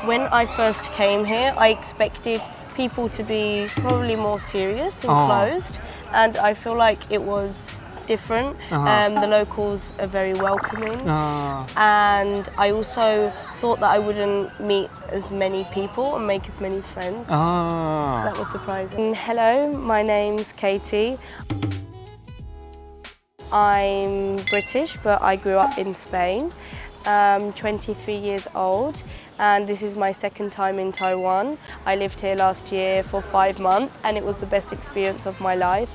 When I first came here, I expected people to be probably more serious and closed, and I feel like it was different. The locals are very welcoming, and I also thought that I wouldn't meet as many people and make as many friends. So that was surprising. Hello, my name's Katie. I'm British, but I grew up in Spain. I'm 23 years old, and this is my second time in Taiwan. I lived here last year for 5 months, and it was the best experience of my life.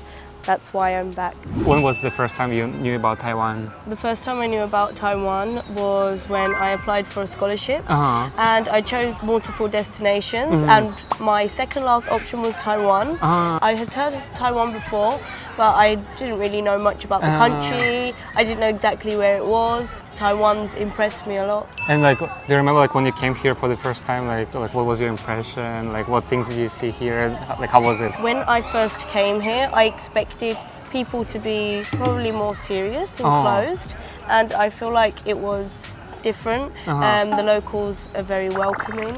That's why I'm back. When was the first time you knew about Taiwan? The first time I knew about Taiwan was when I applied for a scholarship, and I chose multiple destinations, and my second last option was Taiwan. I had heard of Taiwan before, but I didn't really know much about the country. I didn't know exactly where it was. Taiwan's impressed me a lot. And like, do you remember like when you came here for the first time, like what was your impression? Like what things did you see here? Like how was it? When I first came here, I expected people to be probably more serious and closed, and I feel like it was different. The locals are very welcoming,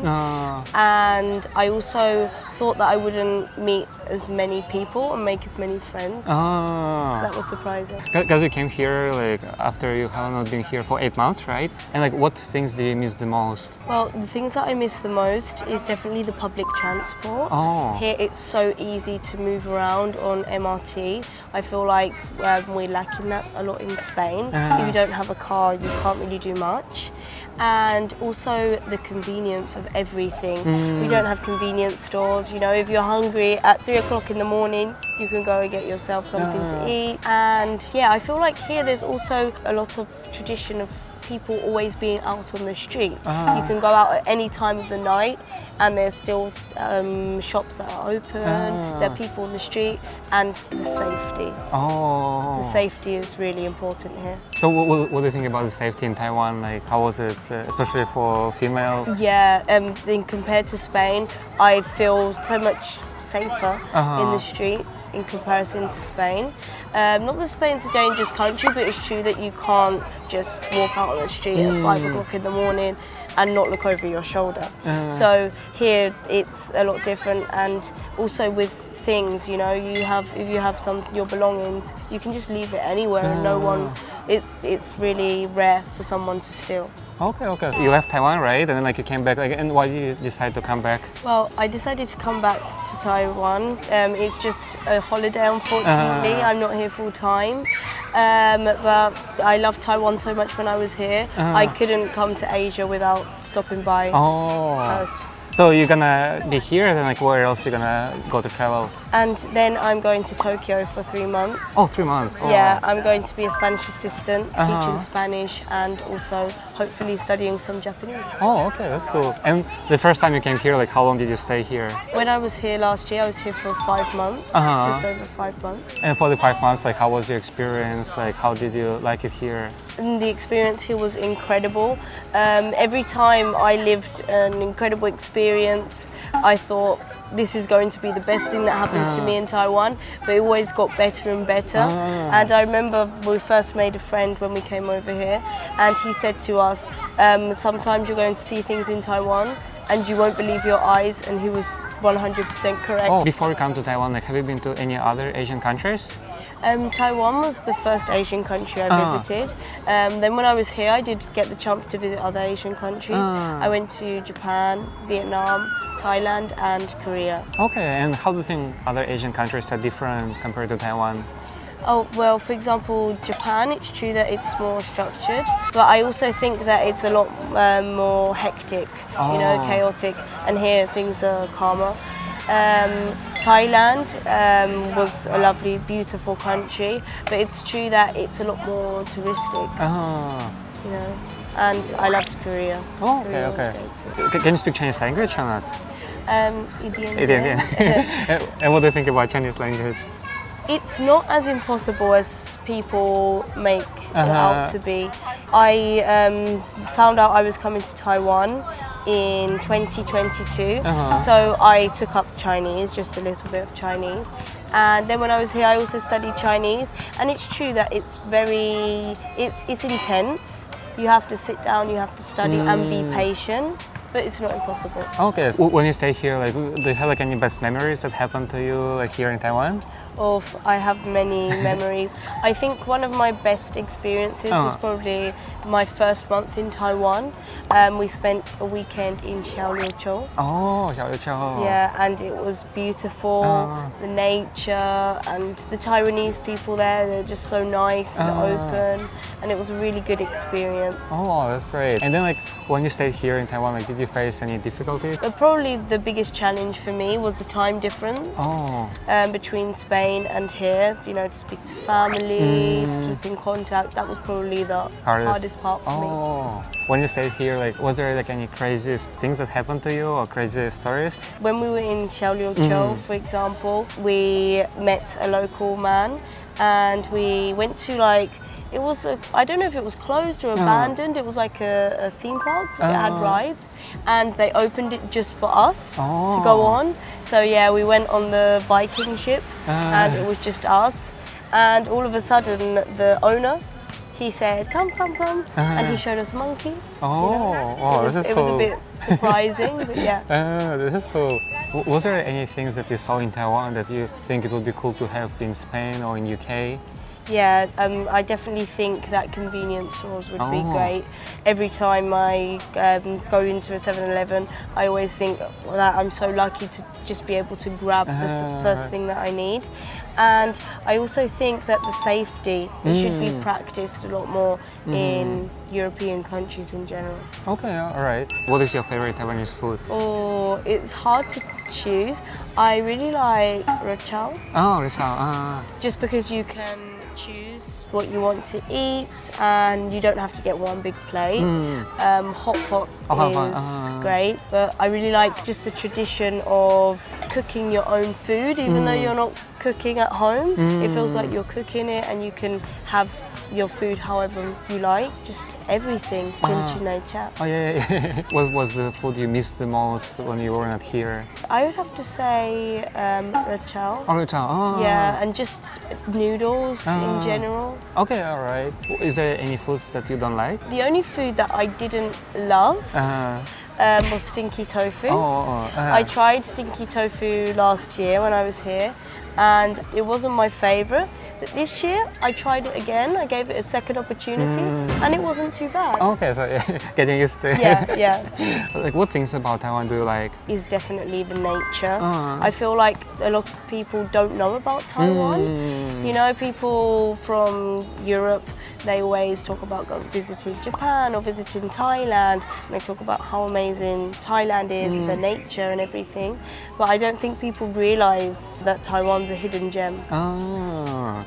and I also thought that I wouldn't meet as many people and make as many friends. So that was surprising. Because you came here like after you have not been here for 8 months, right? And like what things do you miss the most? Well, the things that I miss the most is definitely the public transport. Here it's so easy to move around on MRT. I feel like we're lacking that a lot in Spain. If you don't have a car, you can't really do much. And also the convenience of everything. We don't have convenience stores. You know, if you're hungry at 3 o'clock in the morning, you can go and get yourself something to eat. And yeah, I feel like here there's also a lot of tradition of people always being out on the street. You can go out at any time of the night, and there's still shops that are open, there are people on the street, and the safety. The safety is really important here. So what do you think about the safety in Taiwan? Like how was it, especially for female? Yeah, compared to Spain, I feel so much safer in the street in comparison to Spain. Not that Spain's a dangerous country, but it's true that you can't just walk out on the street at 5 o'clock in the morning and not look over your shoulder. So here it's a lot different, and also with things, you know, if you have your belongings, you can just leave it anywhere and no one, it's really rare for someone to steal. Okay. You left Taiwan, right? And then like you came back, like, and why did you decide to come back? Well, I decided to come back to Taiwan. It's just a holiday, unfortunately. I'm not here full time. But I loved Taiwan so much when I was here. I couldn't come to Asia without stopping by first. So you're gonna be here, and then like where else you're gonna go to travel? And then I'm going to Tokyo for 3 months. Oh, 3 months. Yeah, I'm going to be a Spanish assistant, teaching Spanish, and also hopefully studying some Japanese. Oh, okay, that's cool. And the first time you came here, like how long did you stay here? When I was here last year, I was here for 5 months, just over 5 months. And for the 5 months, like how was your experience? Like how did you like it here? And the experience here was incredible. Every time I lived an incredible experience, I thought this is going to be the best thing that happens to me in Taiwan, but it always got better and better. And I remember we first made a friend when we came over here, and he said to us, sometimes you're going to see things in Taiwan and you won't believe your eyes, and he was 100% correct. Before you come to Taiwan, like have you been to any other Asian countries? Taiwan was the first Asian country I visited. Then when I was here, I did get the chance to visit other Asian countries. I went to Japan, Vietnam, Thailand and Korea. Okay, and how do you think other Asian countries are different compared to Taiwan? Oh, well, for example, Japan, it's true that it's more structured, but I also think that it's a lot more hectic, you know, chaotic, and here things are calmer. Thailand was a lovely, beautiful country, but it's true that it's a lot more touristic, you know, and I loved Korea. Okay. Can you speak Chinese language or not? 一点点. And what do you think about Chinese language? It's not as impossible as people make it out to be. I found out I was coming to Taiwan in 2022, so I took up Chinese, just a little bit of Chinese. And then when I was here, I also studied Chinese, and it's true that it's intense. You have to sit down, you have to study and be patient. but it's not impossible. Okay. When you stay here, like, do you have like any best memories that happened to you like here in Taiwan? I have many memories. I think one of my best experiences was probably my first month in Taiwan. We spent a weekend in Xiaoliuqiu. Oh, Xiaoliuqiu. Yeah, and it was beautiful. The nature and the Taiwanese people there, they're just so nice and open, and it was a really good experience. Oh, that's great. And then like when you stayed here in Taiwan, like did you face any difficulties? Probably the biggest challenge for me was the time difference between Spain and here, you know, to speak to family, to keep in contact. That was probably the hardest part for me. When you stayed here, like, was there like any craziest things that happened to you or crazy stories? When we were in Xiaoliuqiu, for example, we met a local man and we went to like, it was I don't know if it was closed or abandoned. It was like a theme park that had rides, and they opened it just for us to go on. So yeah, we went on the Viking ship and it was just us. And all of a sudden, the owner, he said, come, and he showed us a monkey. This is cool. It was a bit surprising, but yeah. This is cool. Was there any things that you saw in Taiwan that you think it would be cool to have in Spain or in UK? Yeah, I definitely think that convenience stores would be great. Every time I go into a 7-Eleven, I always think that I'm so lucky to just be able to grab the first thing that I need. And I also think that the safety should be practiced a lot more in European countries in general. Okay, all right. What is your favorite Taiwanese food? Oh, it's hard to choose. I really like rachao. Oh, rachao. Just because you can choose what you want to eat and you don't have to get one big plate. Hot pot is great, but I really like just the tradition of cooking your own food, even though you're not cooking at home. It feels like you're cooking it and you can have your food however you like, just everything. Oh yeah. What was the food you missed the most when you were not here? I would have to say rachao. Oh, rachao. Yeah, and just noodles in general. Okay, all right. Is there any foods that you don't like? The only food that I didn't love was stinky tofu. I tried stinky tofu last year when I was here, and it wasn't my favorite. But this year I tried it again. I gave it a second opportunity and it wasn't too bad. Okay, so getting used to it. Yeah. Like, what things about Taiwan do you like? Is definitely the nature. I feel like a lot of people don't know about Taiwan. You know, people from Europe, they always talk about visiting Japan or visiting Thailand, and they talk about how amazing Thailand is, the nature and everything. But I don't think people realize that Taiwan's a hidden gem.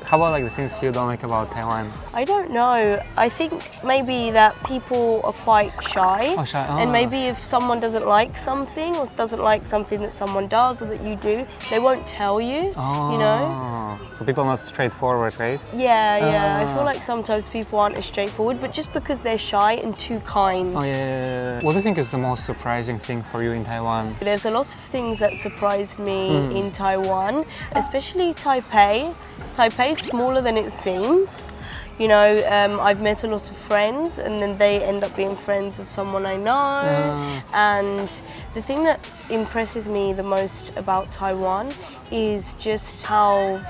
How about like the things you don't like about Taiwan? I don't know. I think maybe that people are quite shy. And maybe if someone doesn't like something or doesn't like something that someone does or that you do, they won't tell you, you know? So people are not straightforward, right? Yeah. I feel like sometimes people aren't as straightforward, but just because they're shy and too kind. What do you think is the most surprising thing for you in Taiwan? There's a lot of things that surprised me in Taiwan, especially Taipei. Taipei is smaller than it seems. You know, I've met a lot of friends and then they end up being friends of someone I know. And the thing that impresses me the most about Taiwan is just how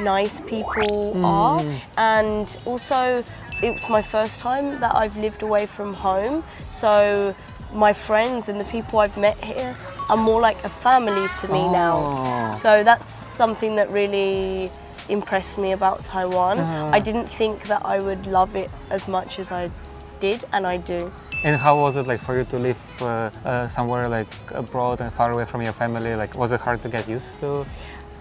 nice people are. And also, it's my first time that I've lived away from home. So my friends and the people I've met here are more like a family to me now. So that's something that really impressed me about Taiwan. I didn't think that I would love it as much as I did, and I do. And how was it like for you to live somewhere like abroad and far away from your family? Like, was it hard to get used to?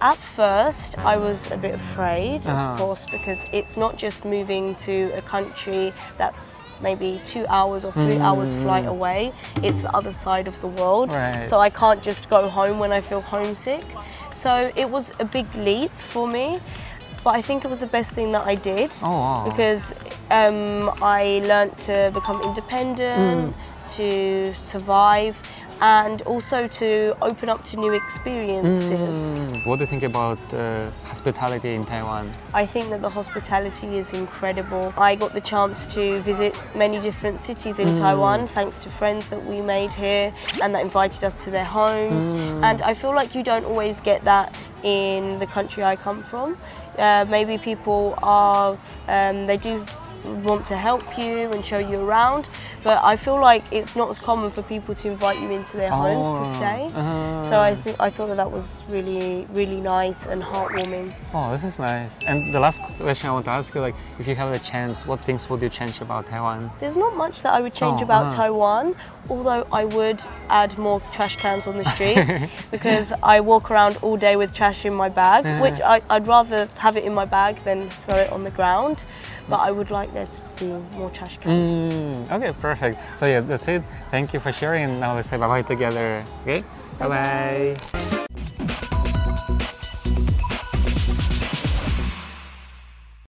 At first, I was a bit afraid, of course, because it's not just moving to a country that's maybe 2 hours or 3 hours flight away. It's the other side of the world. So I can't just go home when I feel homesick. So it was a big leap for me, but I think it was the best thing that I did because I learned to become independent, to survive. and also to open up to new experiences. What do you think about hospitality in Taiwan? I think that the hospitality is incredible. I got the chance to visit many different cities in Taiwan thanks to friends that we made here and that invited us to their homes. And I feel like you don't always get that in the country I come from. Maybe people are, they do want to help you and show you around, but I feel like it's not as common for people to invite you into their homes to stay. So I thought that was really, really nice and heartwarming. Oh, this is nice. And the last question I want to ask you, like, if you have the chance, what things would you change about Taiwan? There's not much that I would change about Taiwan, although I would add more trash cans on the street because I walk around all day with trash in my bag, which I'd rather have it in my bag than throw it on the ground. But I would like there to be more trash cans. Okay, perfect. So yeah, that's it. Thank you for sharing. Now let's say bye-bye together. Okay? Bye-bye.